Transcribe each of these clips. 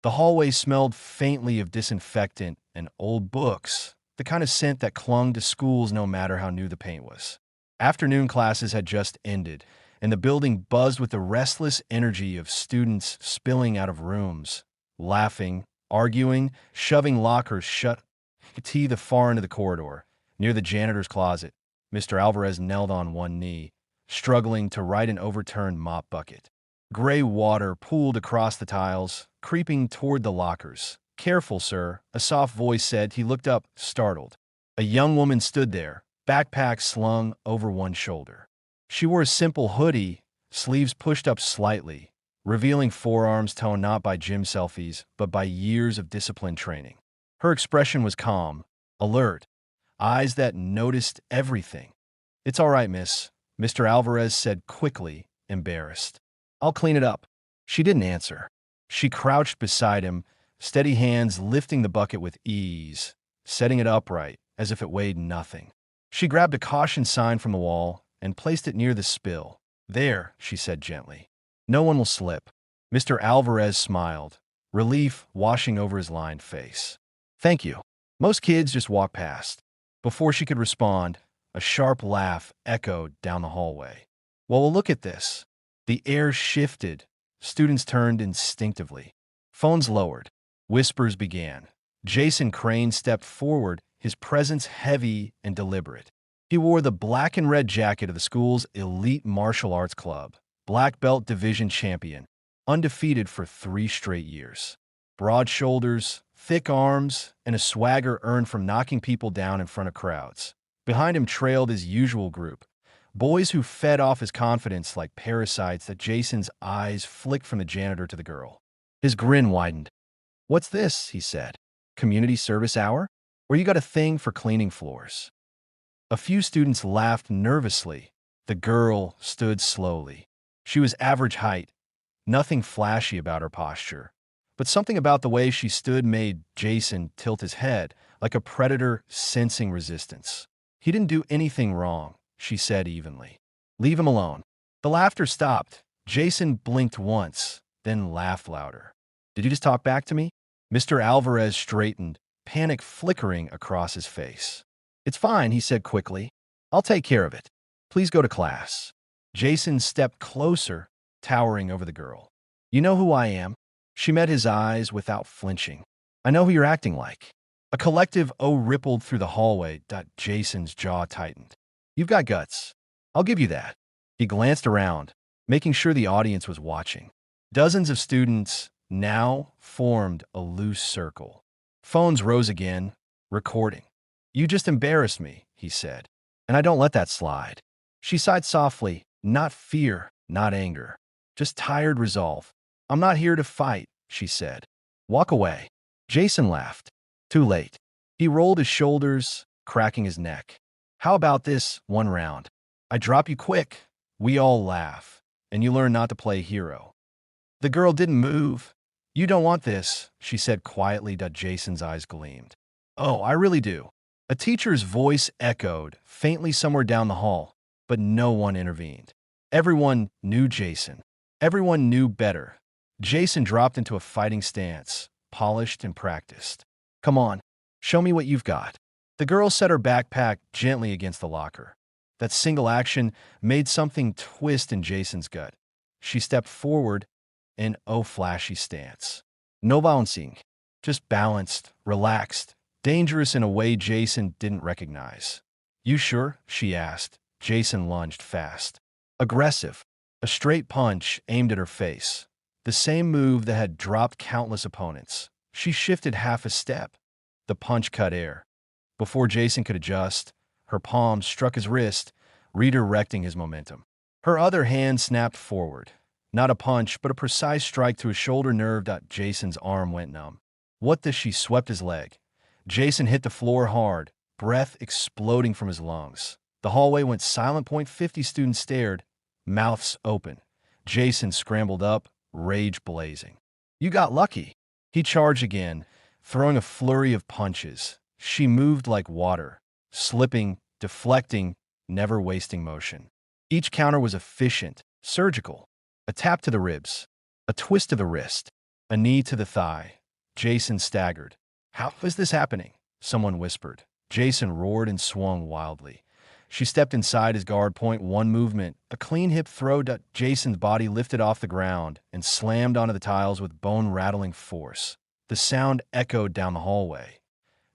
The hallway smelled faintly of disinfectant and old books, the kind of scent that clung to schools no matter how new the paint was. Afternoon classes had just ended, and the building buzzed with the restless energy of students spilling out of rooms, laughing, arguing, shoving lockers shut. To the far end of the corridor, near the janitor's closet, Mr. Alvarez knelt on one knee, struggling to right an overturned mop bucket. Gray water pooled across the tiles, creeping toward the lockers. "Careful, sir," a soft voice said. He looked up, startled. A young woman stood there, backpack slung over one shoulder. She wore a simple hoodie, sleeves pushed up slightly, revealing forearms toned not by gym selfies, but by years of disciplined training. Her expression was calm, alert, eyes that noticed everything. "It's all right, miss," Mr. Alvarez said quickly, embarrassed. "I'll clean it up." She didn't answer. She crouched beside him, steady hands lifting the bucket with ease, setting it upright as if it weighed nothing. She grabbed a caution sign from the wall and placed it near the spill. "There," she said gently. "No one will slip." Mr. Alvarez smiled, relief washing over his lined face. "Thank you." Most kids just walked past. Before she could respond, a sharp laugh echoed down the hallway. "Well, look at this." The air shifted. Students turned instinctively. Phones lowered. Whispers began. Jason Crane stepped forward, his presence heavy and deliberate. He wore the black and red jacket of the school's elite martial arts club, black belt division champion, undefeated for 3 straight years. Broad shoulders, thick arms, and a swagger earned from knocking people down in front of crowds. Behind him trailed his usual group, boys who fed off his confidence like parasites. That Jason's eyes flicked from the janitor to the girl. His grin widened. "What's this?" he said. "Community service hour? Or you got a thing for cleaning floors?" A few students laughed nervously. The girl stood slowly. She was average height, nothing flashy about her posture, but something about the way she stood made Jason tilt his head, like a predator sensing resistance. "He didn't do anything wrong," she said evenly. "Leave him alone." The laughter stopped. Jason blinked once, then laughed louder. "Did you just talk back to me?" Mr. Alvarez straightened, panic flickering across his face. "It's fine," he said quickly. "I'll take care of it. Please go to class." Jason stepped closer, towering over the girl. "You know who I am?" She met his eyes without flinching. "I know who you're acting like." A collective "oh" rippled through the hallway. Jason's jaw tightened. "You've got guts. I'll give you that." He glanced around, making sure the audience was watching. Dozens of students now formed a loose circle. Phones rose again, recording. "You just embarrassed me," he said, "and I don't let that slide." She sighed softly, not fear, not anger, just tired resolve. "I'm not here to fight," she said. "Walk away." Jason laughed. Too late. He rolled his shoulders, cracking his neck. "How about this one round? I drop you quick. We all laugh, and you learn not to play hero." The girl didn't move. "You don't want this," she said quietly. Jason's eyes gleamed. "Oh, I really do." A teacher's voice echoed faintly somewhere down the hall, but no one intervened. Everyone knew Jason. Everyone knew better. Jason dropped into a fighting stance, polished and practiced. "Come on, show me what you've got." The girl set her backpack gently against the locker. That single action made something twist in Jason's gut. She stepped forward in a flashy stance. No bouncing, just balanced, relaxed, dangerous in a way Jason didn't recognize. "You sure?" she asked. Jason lunged fast. Aggressive, a straight punch aimed at her face. The same move that had dropped countless opponents. She shifted half a step. The punch cut air. Before Jason could adjust, her palm struck his wrist, redirecting his momentum. Her other hand snapped forward. Not a punch, but a precise strike to his shoulder nerve. Jason's arm went numb. "What the?" She swept his leg. Jason hit the floor hard, breath exploding from his lungs. The hallway went silent. 50 students stared, mouths open. Jason scrambled up, rage blazing. "You got lucky." He charged again, throwing a flurry of punches. She moved like water, slipping, deflecting, never wasting motion. Each counter was efficient, surgical. A tap to the ribs, a twist to the wrist, A knee to the thigh. Jason staggered. How is this happening? Someone whispered. Jason roared and swung wildly. She stepped inside his guard point, one movement, a clean hip throw. Jason's body lifted off the ground and slammed onto the tiles with bone-rattling force. The sound echoed down the hallway.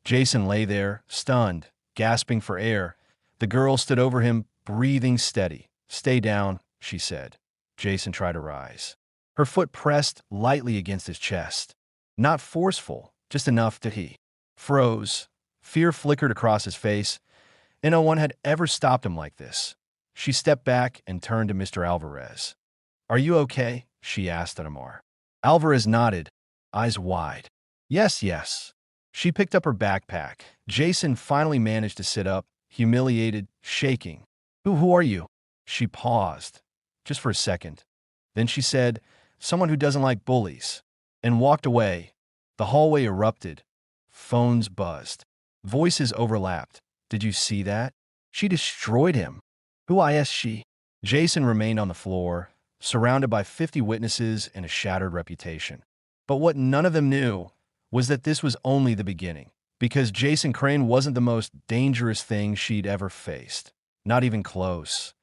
Jason lay there, stunned, gasping for air. The girl stood over him, breathing steady. Stay down, she said. Jason tried to rise. Her foot pressed lightly against his chest. Not forceful, just enough that he froze. Fear flickered across his face, and no one had ever stopped him like this. She stepped back and turned to Mr. Alvarez. Are you okay? She asked Amar. Alvarez nodded, eyes wide. Yes, yes. She picked up her backpack. Jason finally managed to sit up, humiliated, shaking. Who are you? She paused, just for a second. Then she said, someone who doesn't like bullies, and walked away. The hallway erupted. Phones buzzed. Voices overlapped. Did you see that? She destroyed him. Who is she? Jason remained on the floor, surrounded by 50 witnesses and a shattered reputation. But what none of them knew was that this was only the beginning, because Jason Crane wasn't the most dangerous thing she'd ever faced. Not even close.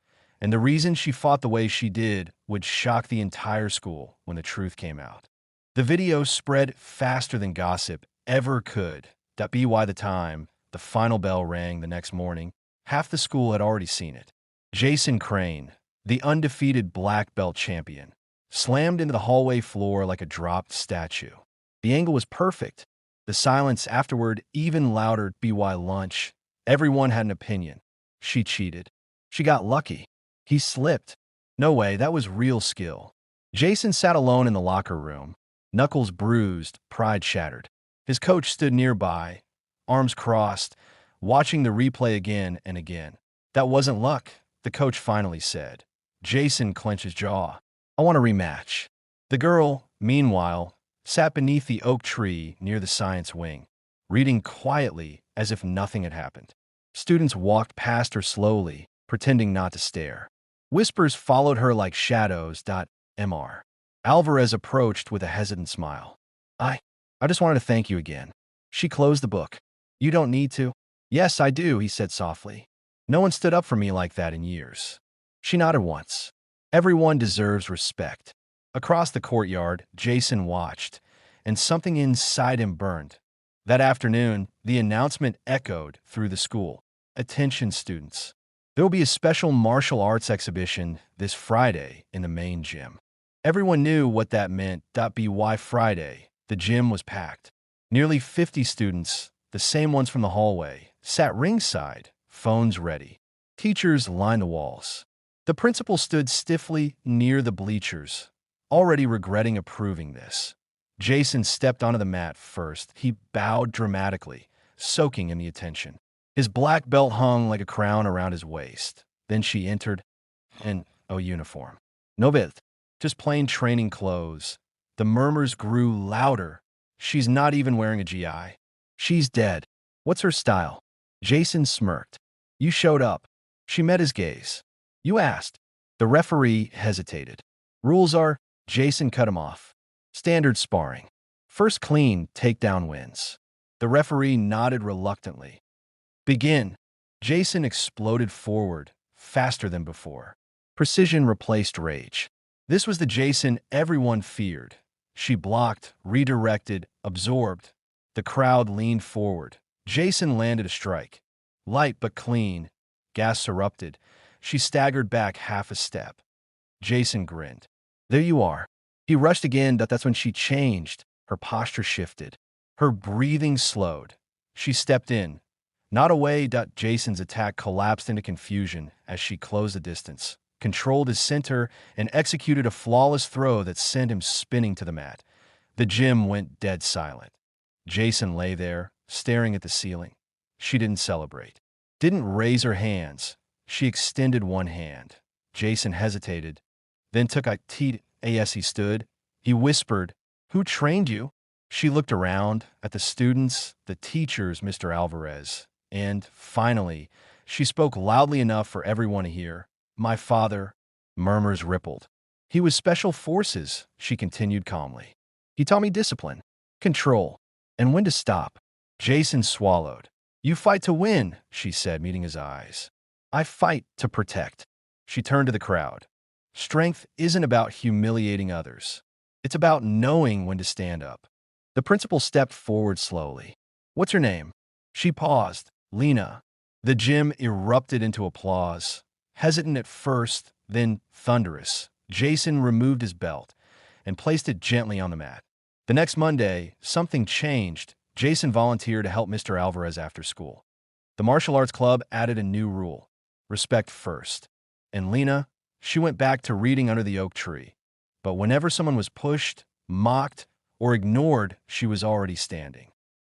And the reason she fought the way she did would shock the entire school when the truth came out. The video spread faster than gossip ever could. By the time the final bell rang the next morning, half the school had already seen it. Jason Crane, the undefeated black belt champion, slammed into the hallway floor like a dropped statue. The angle was perfect. The silence afterward even louder. By lunch, everyone had an opinion. She cheated. She got lucky. He slipped. No way, that was real skill. Jason sat alone in the locker room, knuckles bruised, pride shattered. His coach stood nearby, arms crossed, watching the replay again and again. That wasn't luck, the coach finally said. Jason clenched his jaw. I want a rematch. The girl, meanwhile, sat beneath the oak tree near the science wing, reading quietly as if nothing had happened. Students walked past her slowly, pretending not to stare. Whispers followed her like shadows. Mr. Alvarez approached with a hesitant smile. I just wanted to thank you again. She closed the book. You don't need to. Yes, I do, he said softly. No one stood up for me like that in years. She nodded once. Everyone deserves respect. Across the courtyard, Jason watched, and something inside him burned. That afternoon, the announcement echoed through the school. Attention, students. There will be a special martial arts exhibition this Friday in the main gym. Everyone knew what that meant. By Friday, the gym was packed. Nearly 50 students, the same ones from the hallway, sat ringside, phones ready. Teachers lined the walls. The principal stood stiffly near the bleachers, already regretting approving this. Jason stepped onto the mat first. He bowed dramatically, soaking in the attention. His black belt hung like a crown around his waist. Then she entered in a uniform. No belt, just plain training clothes. The murmurs grew louder. She's not even wearing a GI. She's dead. What's her style? Jason smirked. You showed up. She met his gaze. You asked. The referee hesitated. Rules are, Jason cut him off. Standard sparring. First clean takedown wins. The referee nodded reluctantly. Begin. Jason exploded forward, faster than before. Precision replaced rage. This was the Jason everyone feared. She blocked, redirected, absorbed. The crowd leaned forward. Jason landed a strike. Light but clean. Gas erupted. She staggered back half a step. Jason grinned. There you are. He rushed again. That's when she changed. Her posture shifted. Her breathing slowed. She stepped in. Not away. Jason's attack collapsed into confusion as she closed the distance, controlled his center, and executed a flawless throw that sent him spinning to the mat. The gym went dead silent. Jason lay there, staring at the ceiling. She didn't celebrate. Didn't raise her hands. She extended one hand. Jason hesitated, then took a teat as he stood. He whispered, Who trained you? She looked around at the students, the teachers, Mr. Alvarez, and finally, she spoke loudly enough for everyone to hear. My father. Murmurs rippled. He was special forces, she continued calmly. He taught me discipline, control, and when to stop. Jason swallowed. You fight to win, she said, meeting his eyes. I fight to protect. She turned to the crowd. Strength isn't about humiliating others. It's about knowing when to stand up. The principal stepped forward slowly. What's your name? She paused. Lena. The gym erupted into applause. Hesitant at first, then thunderous. Jason removed his belt and placed it gently on the mat. The next Monday, something changed. Jason volunteered to help Mr. Alvarez after school. The martial arts club added a new rule: respect first. And Lena, she went back to reading under the oak tree. But whenever someone was pushed, mocked, or ignored, she was already standing.